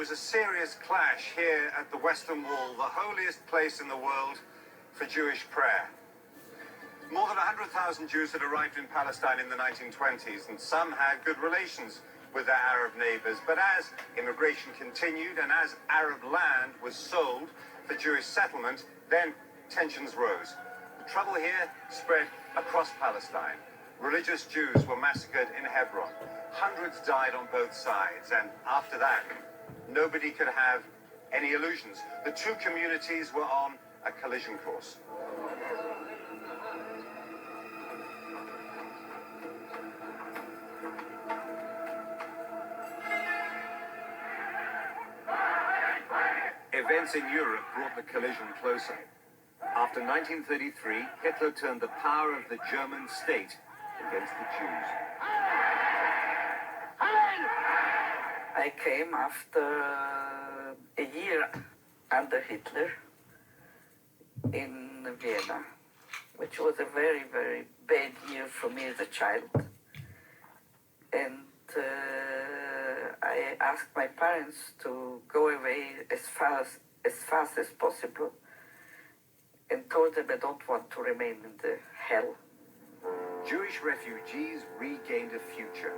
There was a serious clash here at the Western Wall, the holiest place in the world for Jewish prayer. More than 100,000 Jews had arrived in Palestine in the 1920s, and some had good relations with their Arab neighbors. But as immigration continued and as Arab land was sold for Jewish settlement, then tensions rose. The trouble here spread across Palestine. Religious Jews were massacred in Hebron. Hundreds died on both sides, and after that, nobody could have any illusions. The two communities were on a collision course. Events in Europe brought the collision closer. After 1933, Hitler turned the power of the German state against the Jews. I came after a year under Hitler in Vienna, which was a very, very bad year for me as a child. And I asked my parents to go away as fast as possible, and told them I don't want to remain in the hell. Jewish refugees regained a future.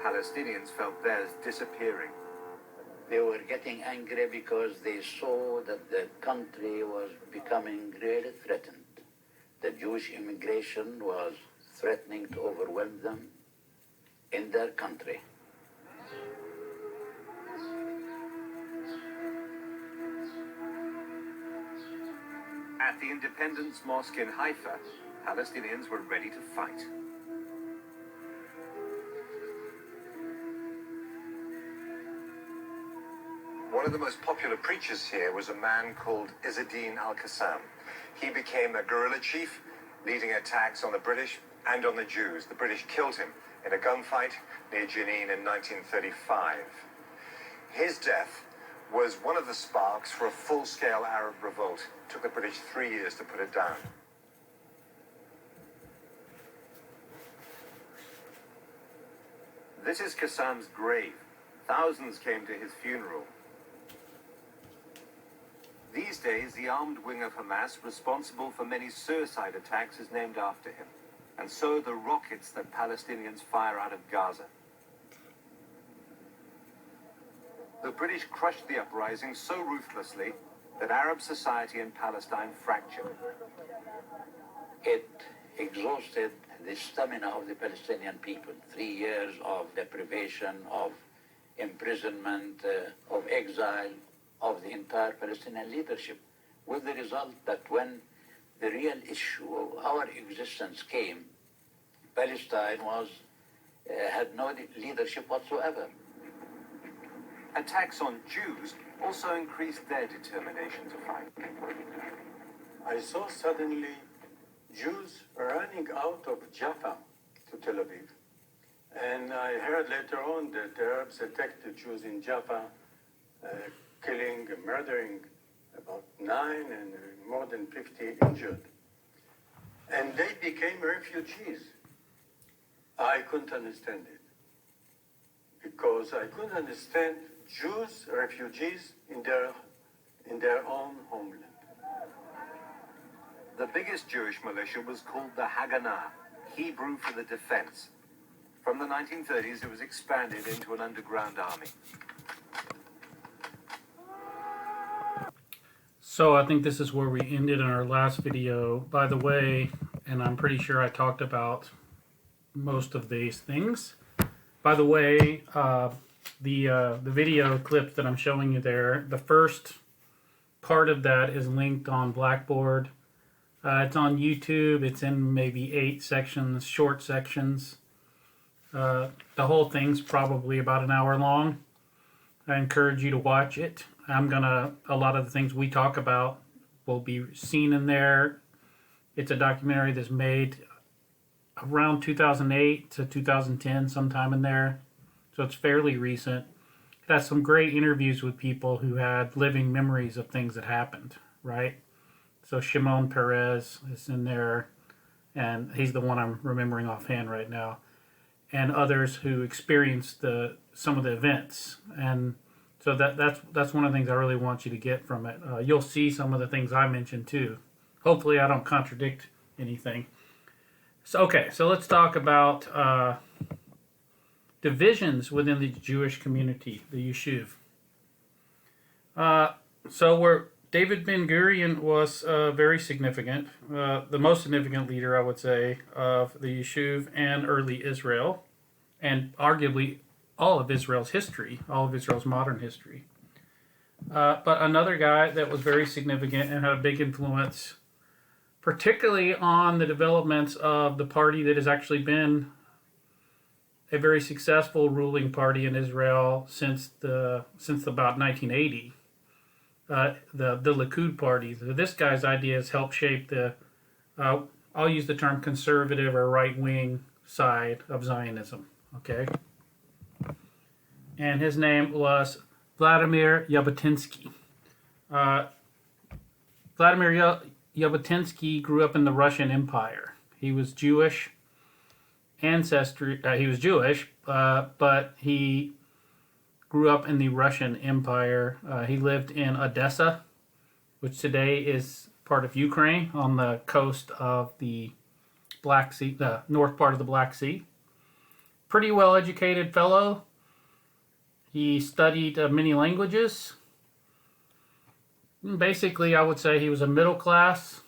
Palestinians felt theirs disappearing. They were getting angry because they saw that the country was becoming really threatened. The Jewish immigration was threatening to overwhelm them in their country. At the Independence Mosque in Haifa, Palestinians were ready to fight. One of the most popular preachers here was a man called Izzeddin al-Qassam. He became a guerrilla chief, leading attacks on the British and on the Jews. The British killed him in a gunfight near Jenin in 1935. His death was one of the sparks for a full-scale Arab revolt. It took the British 3 years to put it down. This is Qassam's grave. Thousands came to his funeral. These days, the armed wing of Hamas responsible for many suicide attacks is named after him, and so the rockets that Palestinians fire out of Gaza. The British crushed the uprising so ruthlessly that Arab society in Palestine fractured. It exhausted the stamina of the Palestinian people. 3 years of deprivation, of imprisonment, of exile of the entire Palestinian leadership, with the result that when the real issue of our existence came, Palestine had no leadership whatsoever. Attacks on Jews also increased their determination to fight. I saw suddenly Jews running out of Jaffa to Tel Aviv. And I heard later on that the Arabs attacked the Jews in Jaffa, killing and murdering about 9 and more than 50 injured. And they became refugees. I couldn't understand it, because I couldn't understand Jews, refugees in their own homeland. The biggest Jewish militia was called the Haganah, Hebrew for the defense. From the 1930s, it was expanded into an underground army. So I think this is where we ended in our last video. By the way, and I'm pretty sure I talked about most of these things. By the way, the video clip that I'm showing you there, the first part of that is linked on Blackboard. It's on YouTube. It's in maybe 8 sections, short sections. The whole thing's probably about an hour long. I encourage you to watch it. A lot of the things we talk about will be seen in there. It's a documentary that's made around 2008 to 2010, sometime in there. So it's fairly recent. It has some great interviews with people who had living memories of things that happened, right? So Shimon Peres is in there, and he's the one I'm remembering offhand right now. And others who experienced some of the events. And So that's one of the things I really want you to get from it. You'll see some of the things I mentioned too. Hopefully I don't contradict anything. So let's talk about divisions within the Jewish community, the Yishuv. Where David Ben-Gurion was very significant, the most significant leader, I would say, of the Yishuv and early Israel, and arguably all of Israel's history, all of Israel's modern history. But another guy that was very significant and had a big influence, particularly on the developments of the party that has actually been a very successful ruling party in Israel since about 1980. The Likud party. So this guy's ideas helped shape the, I'll use the term conservative or right-wing side of Zionism. Okay, and his name was Vladimir Jabotinsky. Vladimir Jabotinsky grew up in the Russian Empire. He was Jewish ancestry. He was Jewish, but he grew up in the Russian Empire. He lived in Odessa, which today is part of Ukraine, on the coast of the Black Sea, the north part of the Black Sea. Pretty well-educated fellow. He studied many languages. Basically, I would say he was a middle-class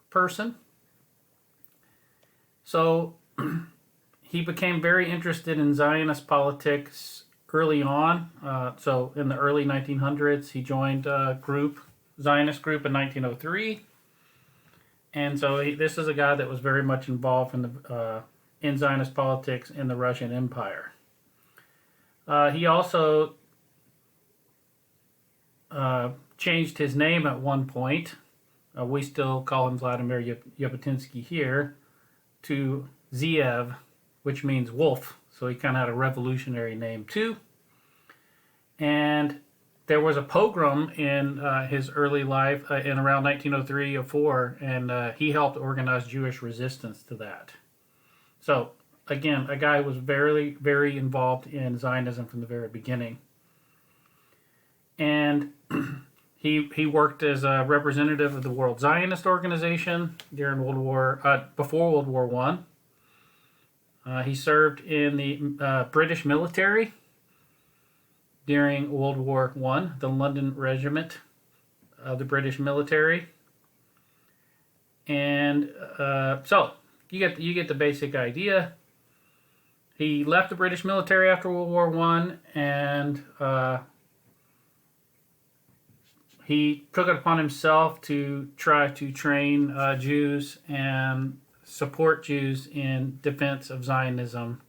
person. So he became very interested in Zionist politics early on. So in the early 1900s, he joined a Zionist group in 1903. And so this is a guy that was very much involved in Zionist politics in the Russian Empire. He also changed his name at one point. We still call him Vladimir Jabotinsky here, to Ziev, which means wolf. So he kind of had a revolutionary name too. And there was a pogrom in his early life in around 1903 or 4, and he helped organize Jewish resistance to that. So again, a guy who was very, very involved in Zionism from the very beginning. And he worked as a representative of the World Zionist Organization during before World War I. He served in the British military during World War I, the London Regiment of the British military. And so you get the basic idea. He left the British military after World War I, and he took it upon himself to try to train Jews and support Jews in defense of Zionism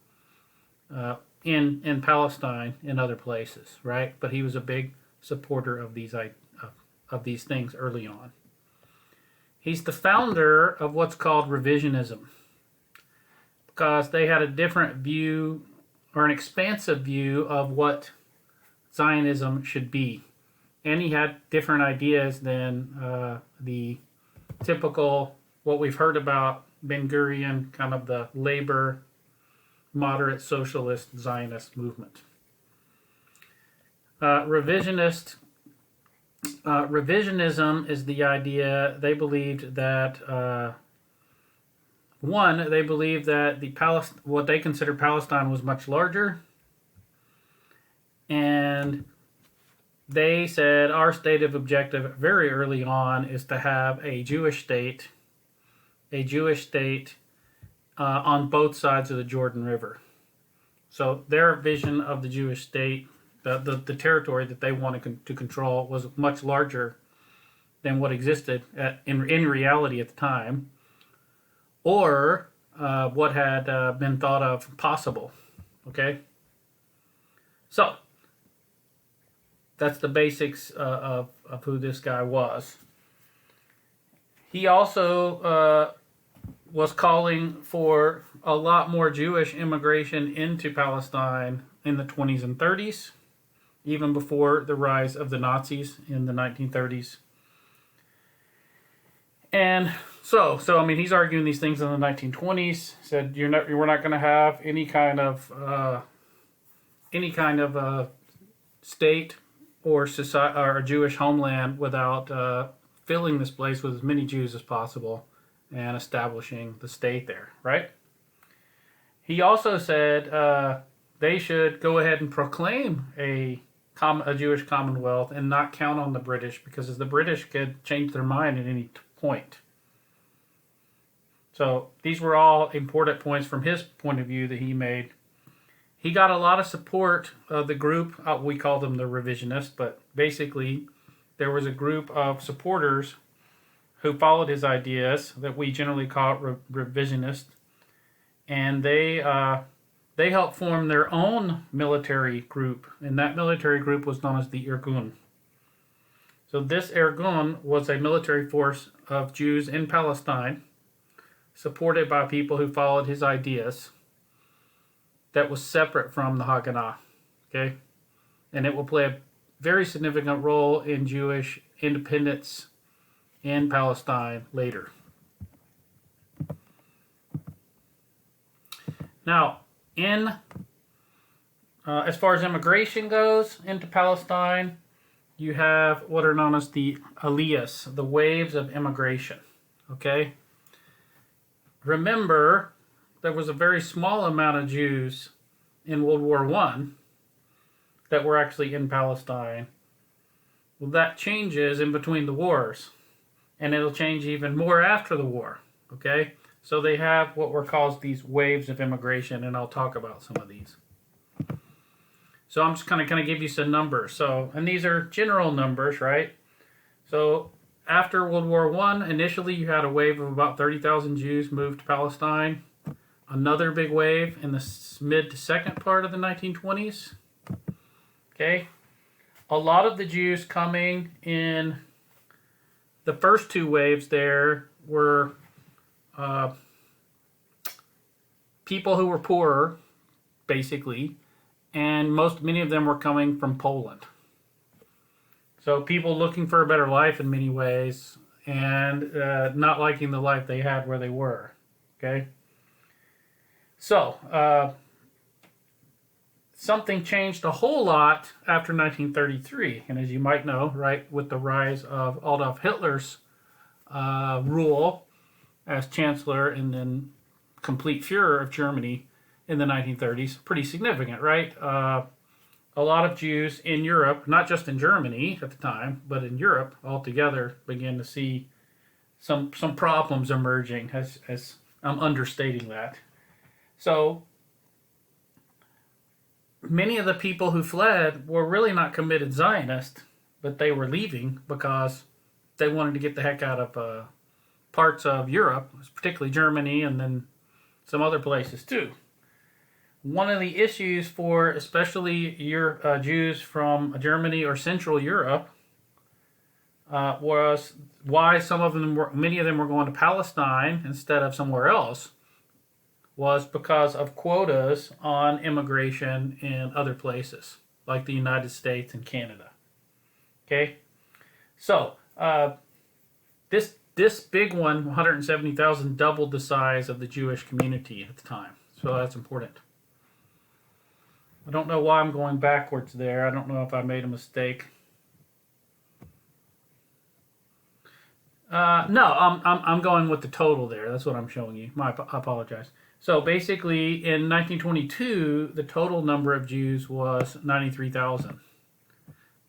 in Palestine and other places, right? But he was a big supporter of these things early on. He's the founder of what's called Revisionism, because they had a different view, or an expansive view, of what Zionism should be. And he had different ideas than the typical, what we've heard about Ben-Gurion, kind of the labor, moderate socialist Zionist movement. Revisionism is the idea. They believed that they believed that what they considered Palestine was much larger, and they said our stated objective very early on is to have a Jewish state on both sides of the Jordan River. So their vision of the Jewish state, the territory that they wanted to control, was much larger than what existed in reality at the time, or what had been thought of possible. Okay? So that's the basics of who this guy was. He also was calling for a lot more Jewish immigration into Palestine in the 20s and 30s, even before the rise of the Nazis in the 1930s. And so I mean, he's arguing these things in the 1920s. Said we're not going to have any kind of state or society or a Jewish homeland without filling this place with as many Jews as possible and establishing the state there, right? He also said they should go ahead and proclaim a Jewish Commonwealth and not count on the British, because the British could change their mind at any point. So these were all important points from his point of view that he made. He got a lot of support of the group, we call them the Revisionists, but basically there was a group of supporters who followed his ideas that we generally call Revisionists, and they helped form their own military group, and that military group was known as the Irgun. So this Irgun was a military force of Jews in Palestine, supported by people who followed his ideas, that was separate from the Haganah. Okay? And it will play a very significant role in Jewish independence in Palestine later. Now, as far as immigration goes into Palestine, you have what are known as the aliyahs, the waves of immigration. Okay? Remember, there was a very small amount of Jews in World War I that were actually in Palestine. Well, that changes in between the wars, and it'll change even more after the war. Okay? So they have what were called these waves of immigration, and I'll talk about some of these. So I'm just kind of give you some numbers. So, and these are general numbers, right? So after World War I, initially you had a wave of about 30,000 Jews moved to Palestine. Another big wave in the mid to second part of the 1920s. Okay? A lot of the Jews coming in the first two waves there were people who were poorer, basically, and many of them were coming from Poland. So people looking for a better life in many ways, and not liking the life they had where they were. Okay? So, something changed a whole lot after 1933, and as you might know, right, with the rise of Adolf Hitler's rule as Chancellor and then complete Führer of Germany in the 1930s, pretty significant, right? A lot of Jews in Europe, not just in Germany at the time, but in Europe altogether, began to see some problems emerging, as I'm understating that. So many of the people who fled were really not committed Zionists, but they were leaving because they wanted to get the heck out of parts of Europe, particularly Germany, and then some other places too. One of the issues for especially Jews from Germany or Central Europe was why many of them were going to Palestine instead of somewhere else, was because of quotas on immigration in other places, like the United States and Canada. Okay? So, this big one, 170,000, doubled the size of the Jewish community at the time. So that's important. I don't know why I'm going backwards there. I don't know if I made a mistake. No, I'm going with the total there. That's what I'm showing you. I apologize. So basically, in 1922, the total number of Jews was 93,000.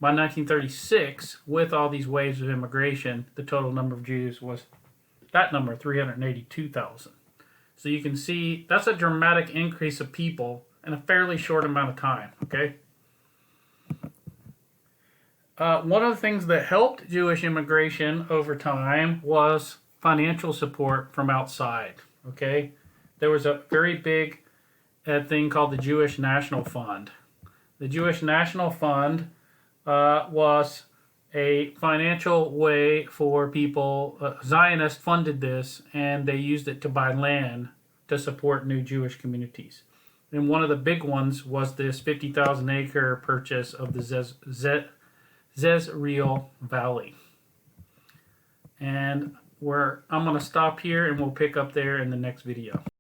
By 1936, with all these waves of immigration, the total number of Jews was that number, 382,000. So you can see that's a dramatic increase of people in a fairly short amount of time, okay? One of the things that helped Jewish immigration over time was financial support from outside, okay? There was a very big thing called the Jewish National Fund. The Jewish National Fund was a financial way for people. Zionists funded this, and they used it to buy land to support new Jewish communities. And one of the big ones was this 50,000 acre purchase of the Jezreel Valley. And I'm going to stop here, and we'll pick up there in the next video.